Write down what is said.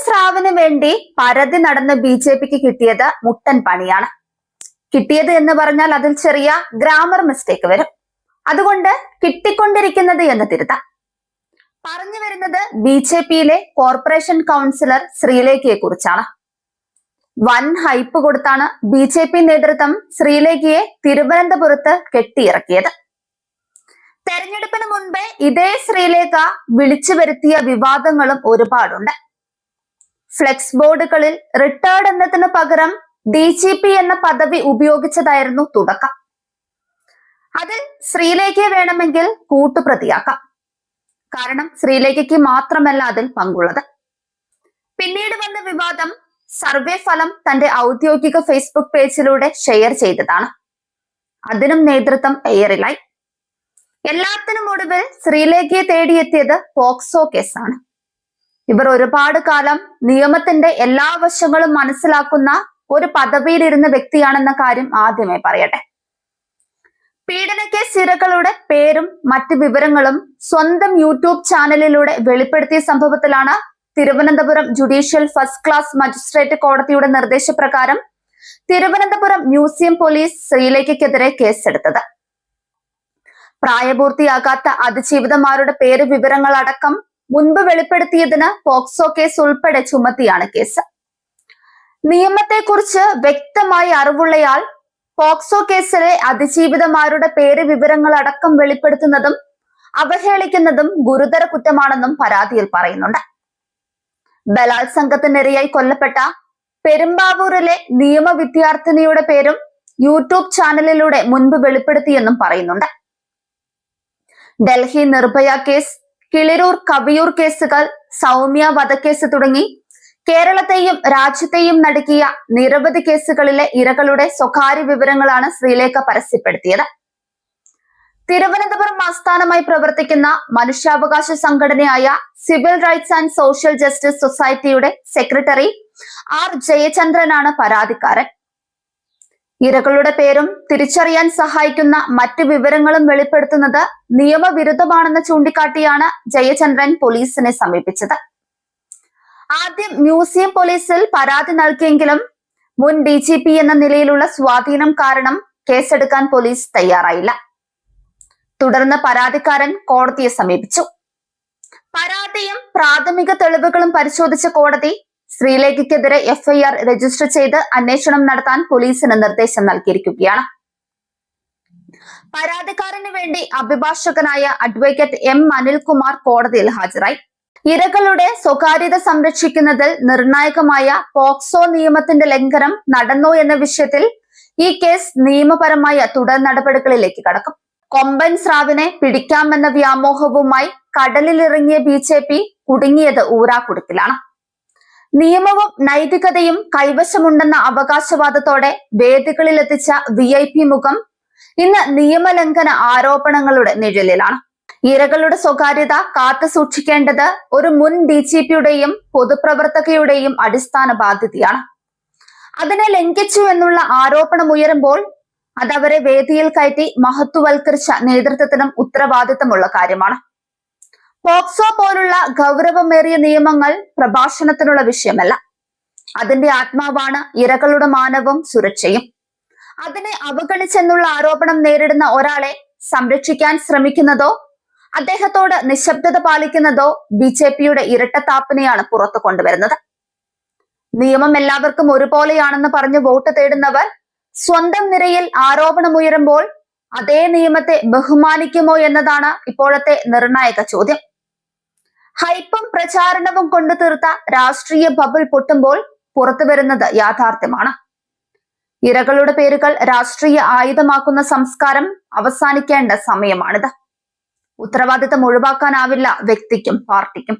സ്രാവിന് വേണ്ടി പരതി നടന്ന ബി.ജെ.പിക്ക് കിട്ടിയത് മുട്ടൻ പണിയാണ്. കിട്ടിയത് എന്ന് പറഞ്ഞാൽ അതിൽ ചെറിയ ഗ്രാമർ മിസ്റ്റേക്ക് വരും. അതുകൊണ്ട് കിട്ടിക്കൊണ്ടിരിക്കുന്നത് എന്ന് തിരുത്താം. പറഞ്ഞു വരുന്നത് ബി.ജെ.പിയിലെ കോർപ്പറേഷൻ കൗൺസിലർ ശ്രീലേഖയെ കുറിച്ചാണ്. വൻ ഹൈപ്പ് കൊടുത്താണ് ബി.ജെ.പി നേതൃത്വം ശ്രീലേഖയെ തിരുവനന്തപുരത്ത് കെട്ടിയിറക്കിയത്. തെരഞ്ഞെടുപ്പിന് മുൻപേ ഇതേ ശ്രീലേഖ വിളിച്ചു വരുത്തിയ വിവാദങ്ങളും ഒരുപാടുണ്ട്. ഫ്ലെക്സ് ബോർഡുകളിൽ റിട്ടയർഡ് എന്നതിന് പകരം DGP എന്ന പദവി ഉപയോഗിച്ചതായിരുന്നു തുടക്കം. അതിൽ ശ്രീലേഖയെ വേണമെങ്കിൽ കൂട്ടുപ്രതിയാക്കാം. കാരണം ശ്രീലേഖയ്ക്ക് മാത്രമല്ല അതിൽ പങ്കുള്ളത്. പിന്നീട് വന്ന വിവാദം സർവേ ഫലം തന്റെ ഔദ്യോഗിക ഫേസ്ബുക്ക് പേജിലൂടെ ഷെയർ ചെയ്തതാണ്. അതിനും നേതൃത്വം എയറിലായി. എല്ലാത്തിനും ഒടുവിൽ ശ്രീലേഖയെ തേടിയെത്തിയത് പോക്സോ കേസാണ്. ഇവർ ഒരുപാട് കാലം നിയമത്തിന്റെ എല്ലാ വശങ്ങളും മനസ്സിലാക്കുന്ന ഒരു പദവിയിലിരുന്ന വ്യക്തിയാണെന്ന കാര്യം ആദ്യമേ പറയട്ടെ. പീഡനക്കേസ് ഇരകളുടെ പേരും മറ്റ് വിവരങ്ങളും സ്വന്തം യൂട്യൂബ് ചാനലിലൂടെ വെളിപ്പെടുത്തിയ സംഭവത്തിലാണ് Thiruvananthapuram judicial first class magistrate കോടതിയുടെ നിർദ്ദേശപ്രകാരം തിരുവനന്തപുരം മ്യൂസിയം പോലീസ് ശ്രീലേഖയ്ക്കെതിരെ കേസെടുത്തത്. പ്രായപൂർത്തിയാകാത്ത അതിജീവിതമാരുടെ പേര് വിവരങ്ങൾ അടക്കം മുൻപ് വെളിപ്പെടുത്തിയതിന് പോക്സോ കേസ് ഉൾപ്പെടെ ചുമത്തിയാണ് കേസ്. നിയമത്തെക്കുറിച്ച് വ്യക്തമായി അറിവുള്ളയാൾ പോക്സോ കേസിലെ അതിജീവിതമാരുടെ പേര് വിവരങ്ങൾ അടക്കം വെളിപ്പെടുത്തുന്നതും അവഹേളിക്കുന്നതും ഗുരുതര കുറ്റമാണെന്നും പരാതിയിൽ പറയുന്നുണ്ട്. ബലാത്സംഗത്തിനിരയായി കൊല്ലപ്പെട്ട പെരുമ്പാവൂരിലെ നിയമ വിദ്യാർത്ഥിനിയുടെ പേരും യൂട്യൂബ് ചാനലിലൂടെ മുൻപ് വെളിപ്പെടുത്തിയെന്നും പറയുന്നുണ്ട്. ഡൽഹി നിർഭയ കേസ്, കിളിരൂർ കവിയൂർ കേസുകൾ, സൗമ്യ വധക്കേസ് തുടങ്ങി കേരളത്തെയും രാജ്യത്തെയും നടുക്കിയ നിരവധി കേസുകളിലെ ഇരകളുടെ സ്വകാര്യ വിവരങ്ങളാണ് ശ്രീലേഖ പരസ്യപ്പെടുത്തിയത്. തിരുവനന്തപുരം ആസ്ഥാനമായി പ്രവർത്തിക്കുന്ന മനുഷ്യാവകാശ സംഘടനയായ civil rights and social justice സൊസൈറ്റിയുടെ സെക്രട്ടറി R. ജയചന്ദ്രനാണ് പരാതിക്കാരൻ. ഇരകളുടെ പേരും തിരിച്ചറിയാൻ സഹായിക്കുന്ന മറ്റ് വിവരങ്ങളും വെളിപ്പെടുത്തുന്നത് നിയമവിരുദ്ധമാണെന്ന് ചൂണ്ടിക്കാട്ടിയാണ് ജയചന്ദ്രൻ പോലീസിനെ സമീപിച്ചത്. ആദ്യം മ്യൂസിയം പോലീസിൽ പരാതി നൽകിയെങ്കിലും മുൻ DGP എന്ന നിലയിലുള്ള സ്വാധീനം കാരണം കേസെടുക്കാൻ പോലീസ് തയ്യാറായില്ല. തുടർന്ന് പരാതിക്കാരൻ കോടതിയെ സമീപിച്ചു. പരാതിയും പ്രാഥമിക തെളിവുകളും പരിശോധിച്ച കോടതി ശ്രീലേഖയ്ക്കെതിരെ FIR രജിസ്റ്റർ ചെയ്ത് അന്വേഷണം നടത്താൻ പോലീസിന് നിർദ്ദേശം നൽകിയിരിക്കുകയാണ്. പരാതിക്കാരന് വേണ്ടി അഭിഭാഷകനായ അഡ്വക്കേറ്റ് M. അനിൽകുമാർ കോടതിയിൽ ഹാജരായി. ഇരകളുടെ സ്വകാര്യത സംരക്ഷിക്കുന്നതിൽ നിർണായകമായ പോക്സോ നിയമത്തിന്റെ ലംഘനം നടന്നോ എന്ന വിഷയത്തിൽ ഈ കേസ് നിയമപരമായ തുടർ നടപടികളിലേക്ക് കടക്കും. കൊമ്പൻ സ്രാവിനെ പിടിക്കാമെന്ന വ്യാമോഹവുമായി കടലിലിറങ്ങിയ BJP കുടുങ്ങിയത് ഊരാക്കുടുക്കിലാണ്. നിയമവും നൈതികതയും കൈവശമുണ്ടെന്ന അവകാശവാദത്തോടെ വേദികളിലെത്തിച്ച VIP മുഖം ഇന്ന് നിയമലംഘന ആരോപണങ്ങളുടെ നിഴലിലാണ്. ഇരകളുടെ സ്വകാര്യത കാത്തു സൂക്ഷിക്കേണ്ടത് ഒരു മുൻ DGPയുടെയും പൊതുപ്രവർത്തകയുടെയും അടിസ്ഥാന ബാധ്യതയാണ്. അതിനെ ലംഘിച്ചു എന്നുള്ള ആരോപണം ഉയരുമ്പോൾ അതവരെ വേദിയിൽ കയറ്റി മഹത്വവൽക്കരിച്ച നേതൃത്വത്തിനും ഉത്തരവാദിത്തമുള്ള കാര്യമാണ്. പോക്സോ പോലുള്ള ഗൗരവമേറിയ നിയമങ്ങൾ പ്രഭാഷണത്തിനുള്ള വിഷയമല്ല. അതിന്റെ ആത്മാവാണ് ഇരകളുടെ മാനവും സുരക്ഷയും. അതിനെ അവഗണിച്ചെന്നുള്ള ആരോപണം നേരിടുന്ന ഒരാളെ സംരക്ഷിക്കാൻ ശ്രമിക്കുന്നതോ അദ്ദേഹത്തോട് നിശബ്ദത പാലിക്കുന്നതോ BJPയുടെ ഇരട്ടത്താപ്പിനെയാണ് പുറത്തു കൊണ്ടുവരുന്നത്. നിയമം എല്ലാവർക്കും ഒരുപോലെയാണെന്ന് പറഞ്ഞ് വോട്ട് തേടുന്നവർ സ്വന്തം നിരയിൽ ആരോപണമുയരുമ്പോൾ അതേ നിയമത്തെ ബഹുമാനിക്കുമോ എന്നതാണ് ഇപ്പോഴത്തെ നിർണായക ചോദ്യം. ഹൈപ്പും പ്രചാരണവും കൊണ്ടു തീർത്ത രാഷ്ട്രീയ ബബിൾ പൊട്ടുമ്പോൾ പുറത്തു വരുന്നത് യാഥാർത്ഥ്യമാണ്. ഇരകളുടെ പേരുകൾ രാഷ്ട്രീയ ആയുധമാക്കുന്ന സംസ്കാരം അവസാനിക്കേണ്ട സമയമാണിത്. ഉത്തരവാദിത്തം ഒഴിവാക്കാനാവില്ല വ്യക്തിക്കും പാർട്ടിക്കും.